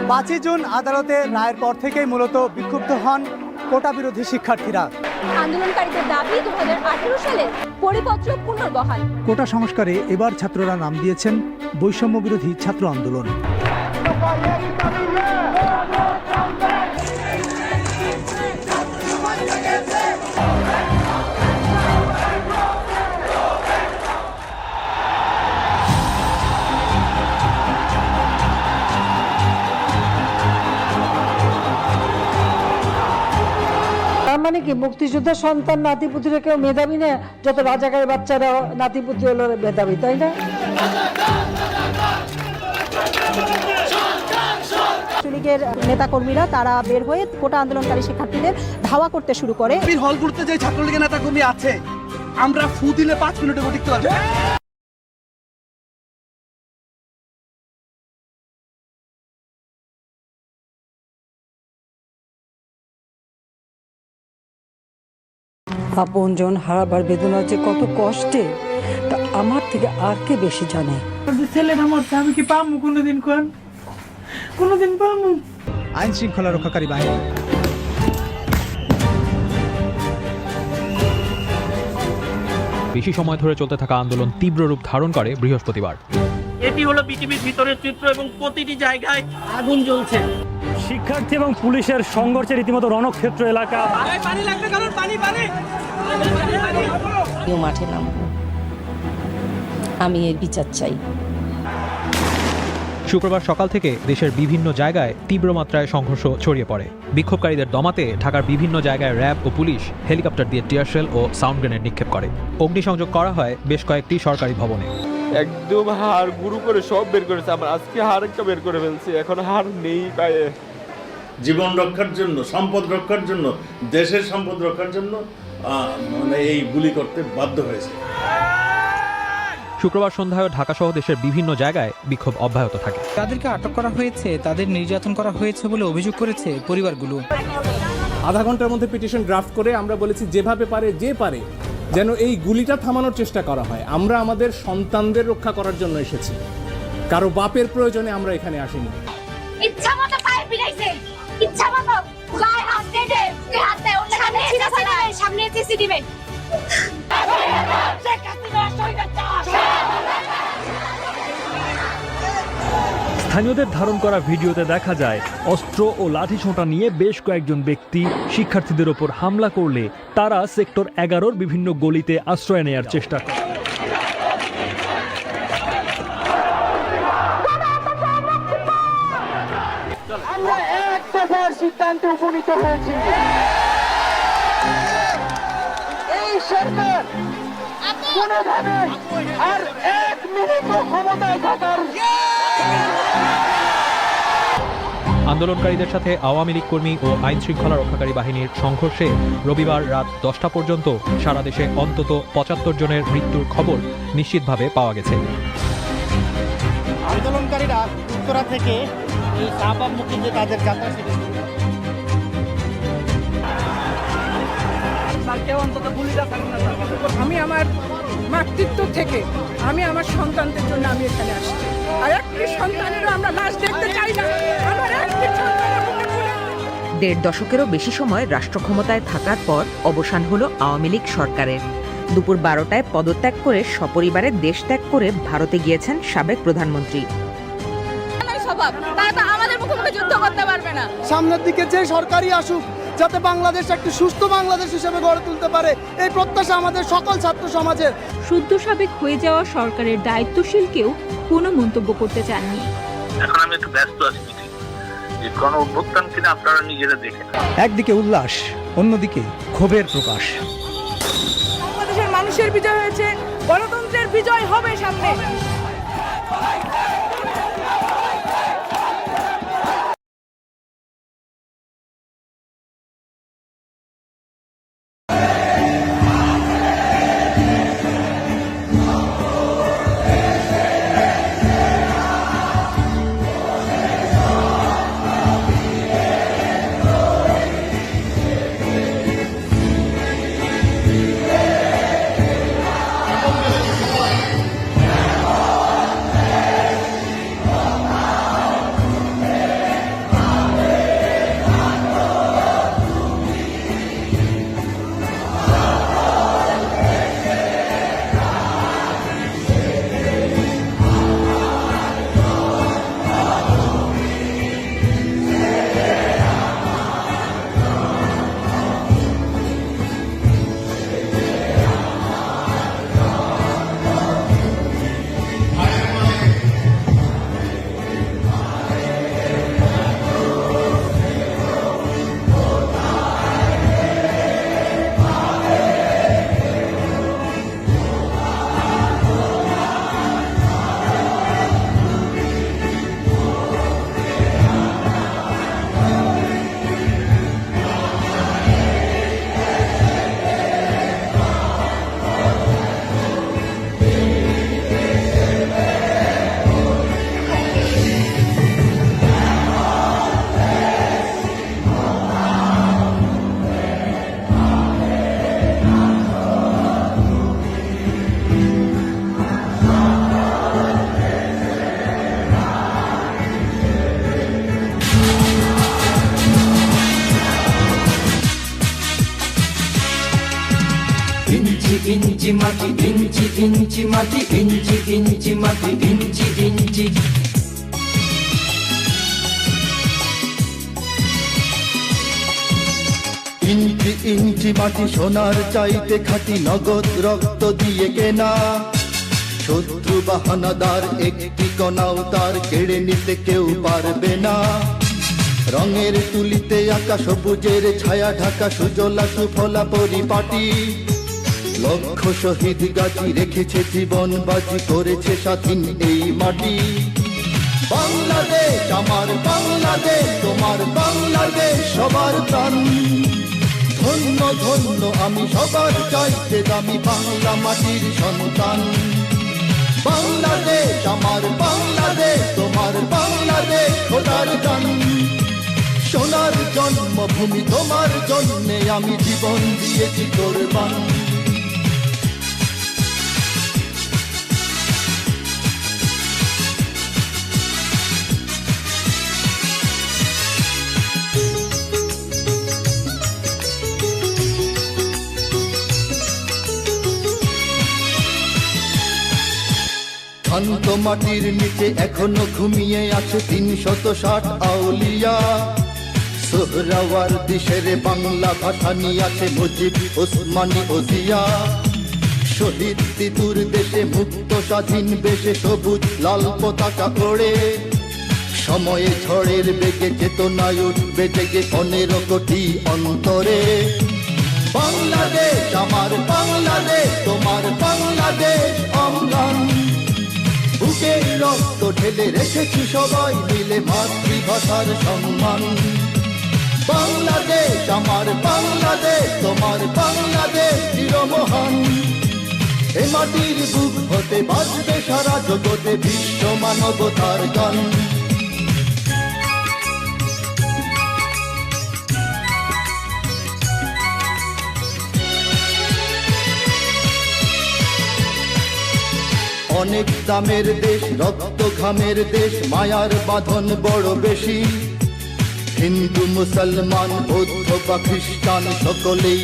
5 June আদালতে রায়ের পর থেকেই মূলত বিক্ষুব্ধ হন কোটা বিরোধী শিক্ষার্থীরা। আন্দোলনকারীদের দাবি 2018 সালে পরিপত্র পুনর্বহাল। কোটা সংস্কারে এবার ছাত্ররা নাম দিয়েছেন বৈষম্য বিরোধী ছাত্র আন্দোলন। মানে কি মুক্তিযোদ্ধার সন্তান নাতিপুতিরা কেউ মেধাবী না? যত রাজাকারের বাচ্চারা নাতিপুতি হলো মেধাবী, তাই না? লীগের নেতাকর্মীরা তারা বের হয়ে কোটা আন্দোলনকারী শিক্ষার্থীদের ধাওয়া করতে শুরু করে। হল করতে যে ছাত্রলীগের নেতাকর্মী আছে, আমরা ফু দিলে 5 মিনিটে ভোট দিতে পারবো। আপনজন হারাবার বেদনা যে কত কষ্টে, তা আমার থেকে আর কে বেশি জানে। ছেলেরা মরতে আমি কি পামু কোনোদিন? কোনোদিন পামু? আইন শৃঙ্খলা রক্ষাকারী বাহিনী বেশি সময় ধরে চলতে থাকা আন্দোলন তীব্র রূপ ধারণ করে বৃহস্পতিবার। এটি হলো পৃথিবীর ভিতরের চিত্র এবং প্রতিটি জায়গায় আগুন জ্বলছে। শিক্ষার্থী এবং পুলিশের সংঘর্ষে রীতিমতো রণক্ষেত্র এলাকা। মাঠে নামবো, আমি এর বিচার চাই। শুক্রবার সকাল থেকে দেশের বিভিন্ন জায়গায় তীব্র মাত্রায় সংঘর্ষ ছড়িয়ে পড়ে। বিক্ষোভকারীদের দমাতে ঢাকার বিভিন্ন জায়গায় র্যাব ও পুলিশ হেলিকপ্টার দিয়ে টিয়ারশেল ও সাউন্ড গ্রেনেড নিক্ষেপ করে। অগ্নিসংযোগ করা হয় বেশ কয়েকটি সরকারি ভবনে। একদম হাড় গুরু করে সব বের করেছে। আমরা আজকে হাড় একটা বের করে ফেলছি, এখন হাড় নেই পায়ে। জীবন রক্ষার জন্য, সম্পদ রক্ষার জন্য, দেশের সম্পদ রক্ষার জন্য মানে এই গুলি করতে বাধ্য হয়েছে। শুক্রবার সন্ধ্যায় ঢাকা সহ দেশের বিভিন্ন জায়গায় বিক্ষোভ অব্যাহত থাকে। তাদেরকে আটক করা হয়েছে, তাদের নির্যাতন করা হয়েছে বলে অভিযোগ করেছে পরিবারগুলো। আধা ঘন্টার মধ্যে পিটিশন ড্রাফট করে আমরা বলেছি যেভাবে পারে যে পারে যেন এই গুলিটা থামানোর চেষ্টা করা হয়। আমরা আমাদের সন্তানদের রক্ষা করার জন্য এসেছি, কারো বাপের প্রয়োজনে আমরা এখানে আসিনি। ইচ্ছা মতো পায়ে পিটাইছে, ইচ্ছা মতো গায়ে হাত দিয়ে হাত দেয়, সামনে সিসি দিবেন। স্থানীয়দের ধারণ করা ভিডিওতে দেখা যায় অস্ত্র ও লাঠি ছোঁটা নিয়ে বেশ কয়েকজন ব্যক্তি শিক্ষার্থীদের ওপর হামলা করলে তারা সেক্টর 11-র বিভিন্ন গলিতে আশ্রয় নেয়ার চেষ্টা করে। আমরা এক দফার সিদ্ধান্তে উপনীত হয়েছি, এই সরকার কোনোভাবে আর 1 মিনিট ক্ষমতায় থাকার। আন্দোলনকারীদের সাথে আওয়ামী লীগ কর্মী ও আইন শৃঙ্খলা রক্ষাকারী বাহিনীর সংঘর্ষে রবিবার রাত 10টা পর্যন্ত সারা দেশে অন্তত 75 জনের মৃত্যুর খবর নিশ্চিতভাবে পাওয়া গেছে। আন্দোলনকারীরা উত্তরা থেকে এই শাহবাগমুখী যে তাদের যাত্রা সেটা আমি আমার মাতৃত্ব থেকে আমি আমার সন্তানদের জন্য আমি এখানে আসছি, আর একটি সন্তানেরও আমরা লাশ দেখতে চাই না। আমার একটি সন্তানের মুখে তুলে। 1.5 দশকেরও বেশি সময় রাষ্ট্র ক্ষমতায় থাকার পর অবসান হলো আওয়ামী লীগ সরকারের। দুপুর 12টায় পদত্যাগ করে সপরিবারে দেশ ত্যাগ করে ভারতে গিয়েছেন সাবেক প্রধানমন্ত্রী। আমাদের মুখোমুখি যুদ্ধ করতে পারবে না। সামনের দিকে যে সরকারই আসুক, যাতে বাংলাদেশ একটি সুস্থ বাংলাদেশ হিসেবে গড়ে তুলতে পারে, এই প্রত্যাশা আমাদের সকল ছাত্র সমাজের। শুদ্ধ সাবেক হয়ে যাওয়া সরকারের দায়িত্বশীল কেউ কোনো মন্তব্য করতে চাননি। এখন আমি একটু ব্যস্ত আছি, যে কোন অভ্যুত্থান কিনা আপনারা নিজেরা দেখেন। একদিকে উল্লাস, অন্যদিকে ক্ষোভের প্রকাশ। বাংলাদেশের মানুষের বিজয় হয়েছে, গণতন্ত্রের বিজয় হবে সামনে। ইঞ্চি মাটি ইঞ্চি ইঞ্চি মাটি ইঞ্চি ইঞ্চি মাটি ইঞ্চি ইঞ্চি ইঞ্চি ইঞ্চি মাটি সোনার চাইতে খাঁটি নগদ রক্ত দিয়ে কেনা শত্রু বাহানাদার একটি কণাও তার কেড়ে নিতে কেউ পারবে না রঙের তুলিতে আঁকা সবুজের ছায়া ঢাকা সুজলা সুফলা পরিপাটি লক্ষ শহীদ গাজী রেখেছে জীবন বাজি করেছে স্বাধীন এই মাটি বাংলাদেশ আমার বাংলাদেশ তোমার বাংলাদেশ সবার প্রাণ ধন্য ধন্য আমি সবার চাইতে দামি বাংলা মাটির সন্তান বাংলাদেশ আমার বাংলাদেশ তোমার বাংলাদেশ খোদার গান সোনার জন্মভূমি তোমার জন্যে আমি জীবন দিয়েছি কোরবান শান্ত মাটির নিচে এখনো ঘুমিয়ে আছে ৩৬০ আউলিয়া সোহরাওয়ার দিশের বাংলা ভাষা নিয়ে আছে মুজিব ওসমানী ওজিয়া শহীদ তিতুর দেশে মুক্ত স্বাধীন বেশে সবুজ লাল পতাকা ওড়ে সময়ে ঝড়ের বেগে চেতনায় উঠবে জেগে ১৫ কোটি অন্তরে বাংলাদেশ আমার বাংলাদেশ তোমার বাংলাদেশ অঙ্গন বুকের রক্ত ঢেলে রেখেছি সবাই মিলে মাতৃভাষার সম্মান বাংলাদেশ আমার বাংলাদেশ তোমার বাংলাদেশ চিরমহান এ মাটির বুক হতে বাজবে সারা জগতে বিশ্ব মানবতার গান অনেক দামের দেশ রক্ত ঘামের দেশ মায়ার বাঁধন বড় বেশি হিন্দু মুসলমান বৌদ্ধ বা খ্রিস্টান সকলেই